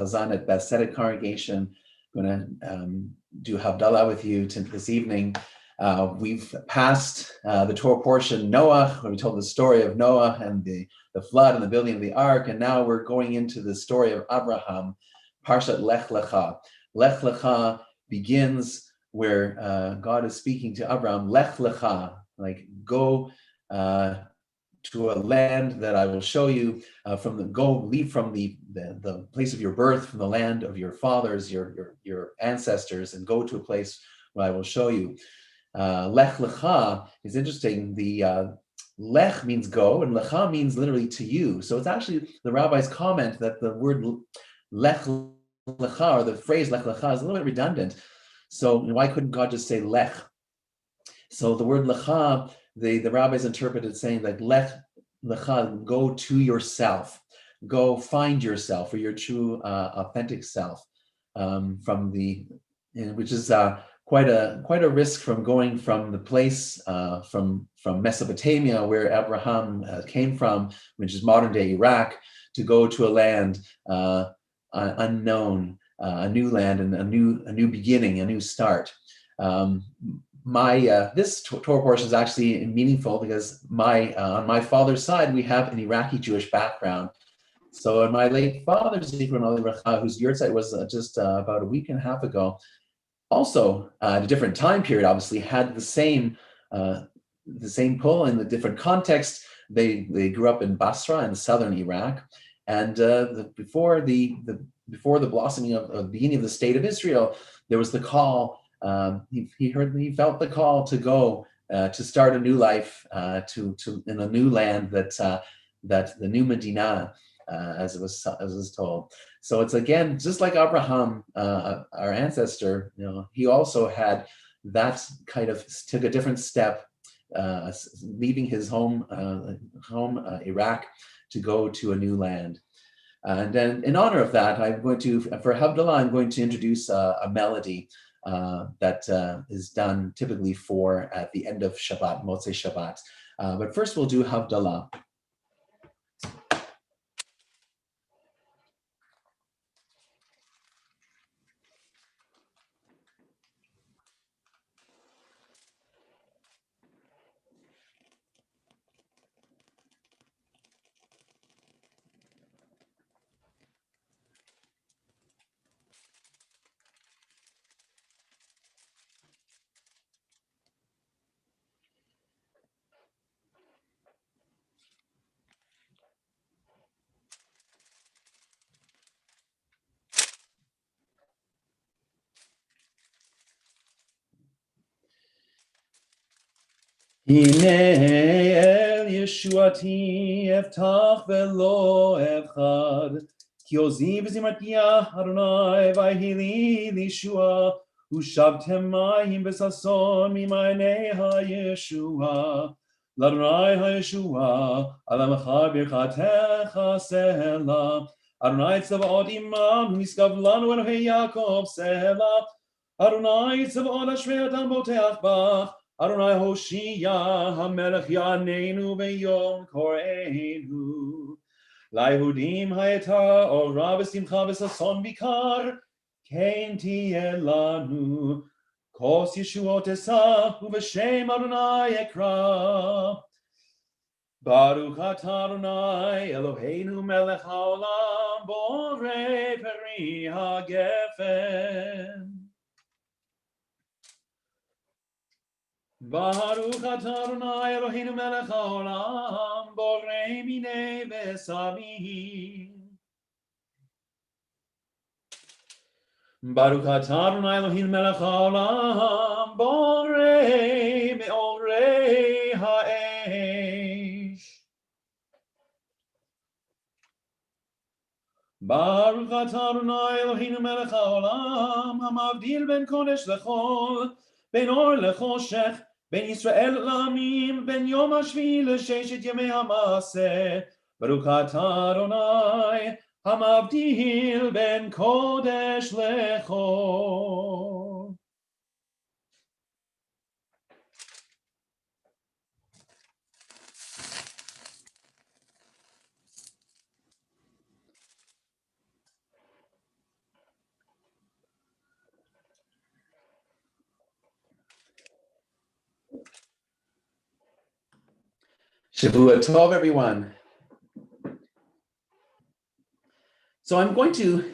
Chazan at Beth Tzedek congregation. I'm going to do Havdalah with you this evening. We've passed the Torah portion, Noah, where we told the story of Noah and the flood and the building of the ark, and now we're going into the story of Abraham, Parshat Lech Lecha. Lech Lecha begins where God is speaking to Abraham, Lech Lecha, like go to a land that I will show you. Leave from the place of your birth, from the land of your fathers, your ancestors, and go to a place where I will show you. Lech Lecha is interesting. The Lech means go, and Lecha means literally to you. So it's actually the rabbis comment that the word Lech Lecha, or the phrase Lech Lecha, is a little bit redundant. So why couldn't God just say Lech? So the word Lecha, the rabbis interpreted saying that Lech Lecha, go to yourself, go find yourself, or your true authentic self, which is quite a risk from going from the place from Mesopotamia, where Abraham came from, which is modern day Iraq, to go to a land unknown, a new land and a new beginning, a new start. This Torah portion is actually meaningful because on my father's side we have an Iraqi Jewish background. So in my late father's, whose yurtzeit was just about a week and a half ago, also at a different time period, obviously had the same pull in the different context. They grew up in Basra in southern Iraq, and before the blossoming of the beginning of the state of Israel, there was the call. He felt the call to go to start a new life in a new land that the new Medina, as it was told. So it's again just like Abraham, our ancestor. He also had that kind of took a different step, leaving his home Iraq to go to a new land. And then in honor of that, for Havdalah, I'm going to introduce a melody that is done typically at the end of Shabbat, Motzei Shabbat. But first we'll do Havdalah. הנה אל ישועתי אבטח ולא אבחד, כי עוזי וזמרתיה אדוני ויהי לי לישועה, ושבתם מים בששון ממעייני הישועה. לאדוני הישועה, על עמך ברכתך סלע. אדוני צבאות עמם, נשגב לנו אלוהי יעקב סלע. אדוני צבאות אשרי אדם בוטח בך. Adonai Hoshia, HaMelech Yanenu B'yom Koreinu. L'Yehudim Hayeta Ora V'Simcha V'Sason Bikar, Kein Tieh Lanu. Kos Yeshuot Esa, U'V'Shem Adonai Ekra. Baruch Atah Adonai Eloheinu Melech HaOlam, Borei Peri HaGefen. Baruch atah Adonai Eloheinu melech haolam, borei minei v'samim. Baruch atah Adonai Eloheinu melech haolam, borei me'orei ha'esh. Baruch atah Adonai Eloheinu melech haolam, hamavdil ben kodesh lechol, ben or lechoshech, ben Yisrael לעמים, ben יום השביעי לששת ימי המעשה. ברוך אתה אדוני, המבדיל בין קודש לחול. Shavua Tov, everyone. So I'm going to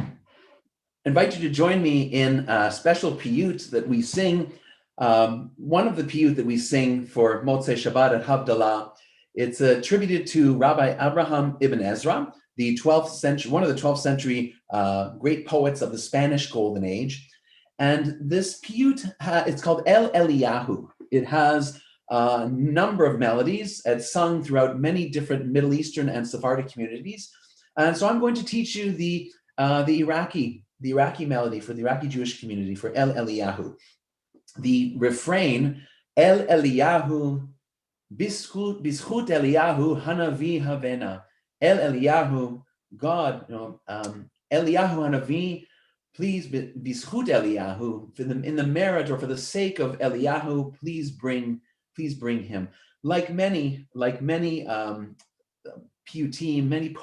invite you to join me in a special piyut that we sing. One of the piyut that we sing for Motzei Shabbat at Havdalah. It's attributed to Rabbi Abraham ibn Ezra, the 12th century, one of the 12th century great poets of the Spanish Golden Age. And this piyut, it's called El Eliyahu. It has a number of melodies. It's sung throughout many different Middle Eastern and Sephardic communities. And so I'm going to teach you the Iraqi melody for the Iraqi Jewish community, for El Eliyahu. The refrain, El Eliyahu, Bizchut Eliyahu, Hanavi Havena. El Eliyahu, God, Eliyahu Hanavi, please, Bizchut Eliyahu, in the merit or for the sake of Eliyahu, please bring him. Like many piyutim, many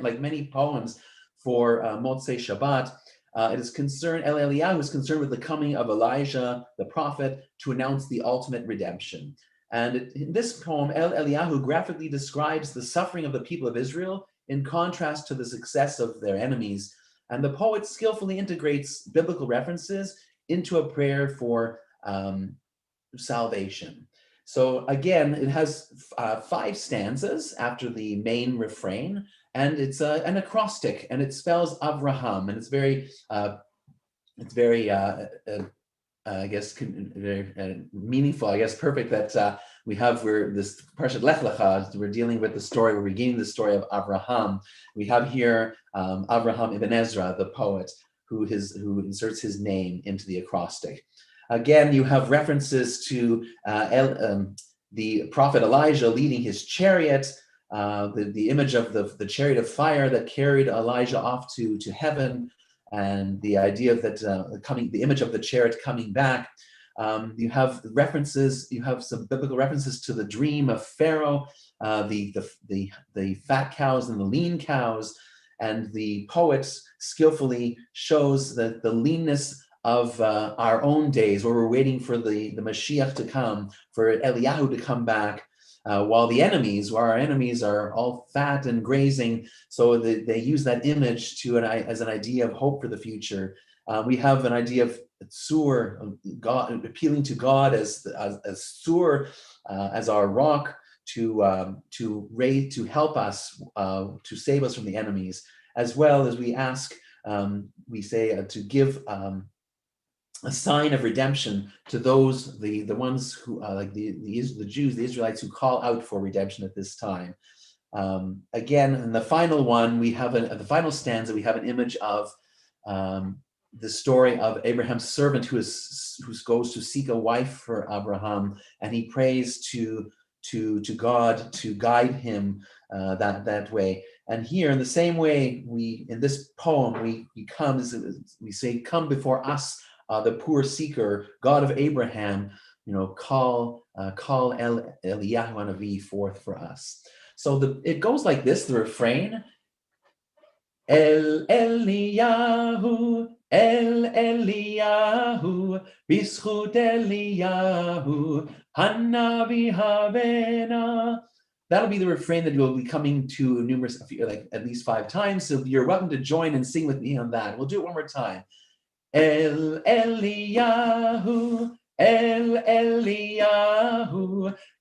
like many poems for Motzei Shabbat, it is concerned, El Eliyahu is concerned with the coming of Elijah, the prophet, to announce the ultimate redemption. And in this poem, El Eliyahu graphically describes the suffering of the people of Israel in contrast to the success of their enemies. And the poet skillfully integrates biblical references into a prayer for salvation. So again, it has 5 stanzas after the main refrain, and it's an acrostic, and it spells Avraham, and it's very very meaningful, I guess, perfect that we're this Parshat Lech Lecha, we're dealing with the story, we're beginning the story of Avraham. We have here Avraham ibn Ezra, the poet, who inserts his name into the acrostic. Again, you have references to the prophet Elijah leading his chariot, the image of the chariot of fire that carried Elijah off to heaven, and the idea of that the image of the chariot coming back. You have some biblical references to the dream of Pharaoh, the fat cows and the lean cows, and the poet skillfully shows that the leanness of our own days, where we're waiting for the Mashiach to come, for Eliyahu to come back, while our enemies are all fat and grazing. So they use that image as an idea of hope for the future. We have an idea of Tzur, God, appealing to God as Tzur, as our rock to help us, to save us from the enemies, as well as we ask, we say to give a sign of redemption to those, the ones who like the Jews, the Israelites, who call out for redemption at this time. Again, in the final one, we have the final stanza, we have an image of the story of Abraham's servant who goes to seek a wife for Abraham, and he prays to God to guide him that way. And here, in the same way, in this poem, we say, "Come before us, the poor seeker, God of Abraham, call Eliyahu Hanavi forth for us." So it goes like this, the refrain, El Eliyahu, Bizchut Eliyahu, Hanavi Havena. That'll be the refrain that you'll be coming to at least 5 times. So you're welcome to join and sing with me on that. We'll do it one more time. El Eliyahu,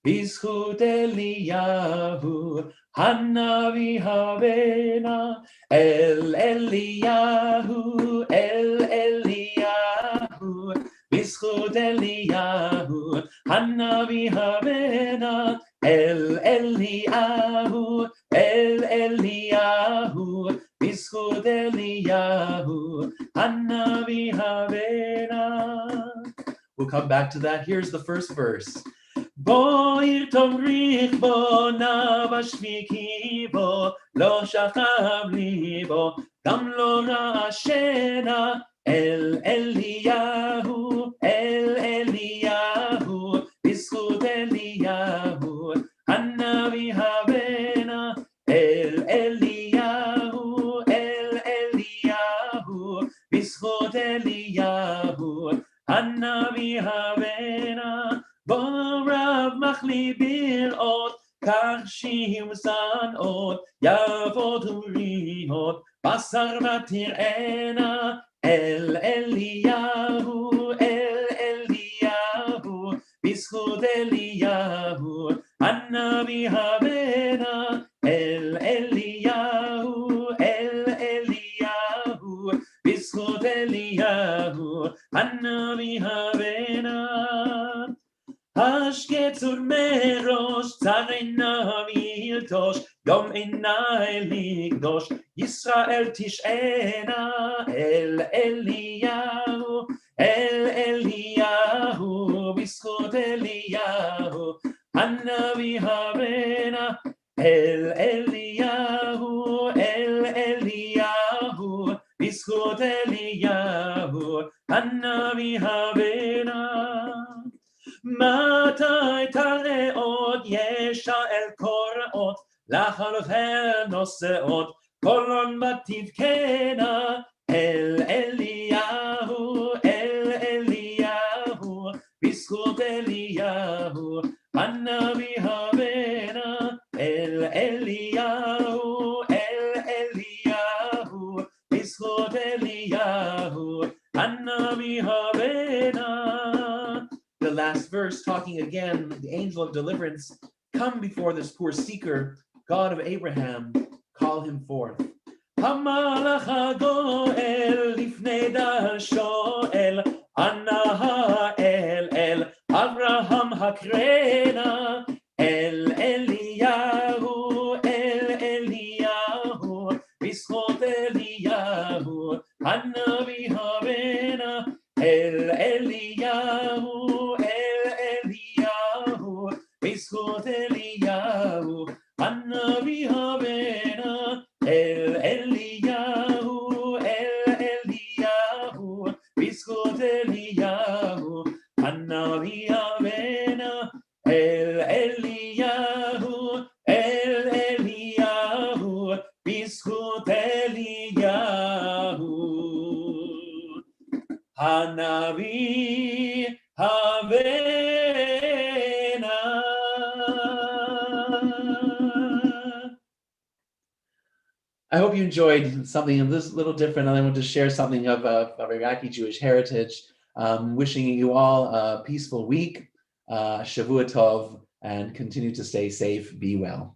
Bizchut Eliyahu, Hanavi Havena. El Eliyahu, Bizchut Eliyahu, Hanavi Havena. El Eliyahu, Bizchut Eliyahu, Hanavi Havena. We'll come back to that. Here's the first verse. Bo irtomrich bo navashviki bo lo shachav libo gam lo ra'ashena. El Eliyahu, Bizchut Eliyahu, Hanavi Havena. El Eliyahu, Bizchut Eliyahu, Hanavi Havena. Bo rav machli להיות בשר ותראינה אל אליהו, בזכות אליהו הנביא הבנה אל אליהו, בזכות אליהו הנביא הבנה. השקט מראש צר עיניו ילטוש, יום עיני לקדוש, ישראל תשענה אל אליהו, בזכות אליהו הנביא הבנה אל אליהו, בזכות אליהו הנביא הבנה. מתי תראה עוד ישאל קוראות, לחלוחל נושאות, קולון בתבכנה אל אליהו, בזכות אליהו הנביא הבנה אל אליהו, בזכות אליהו הנביא הבנה. The last verse talking again, the angel of deliverance, come before this poor seeker, God of Abraham, call him forth. המלאך הגואל לפני דל שואל, אנא האל אברהם הקרנה אל אליהו, בזכות אליהו הנביא הבנה אל אליהו, בזכות אליהו הנביא הבנה אל אליהו, בזכות אליהו הנביא הבנה אל אליהו, בזכות אליהו הנביא הבנה. I hope you enjoyed something a little different. I want to share something of Iraqi Jewish heritage. Wishing you all a peaceful week, Shavua Tov, and continue to stay safe, be well.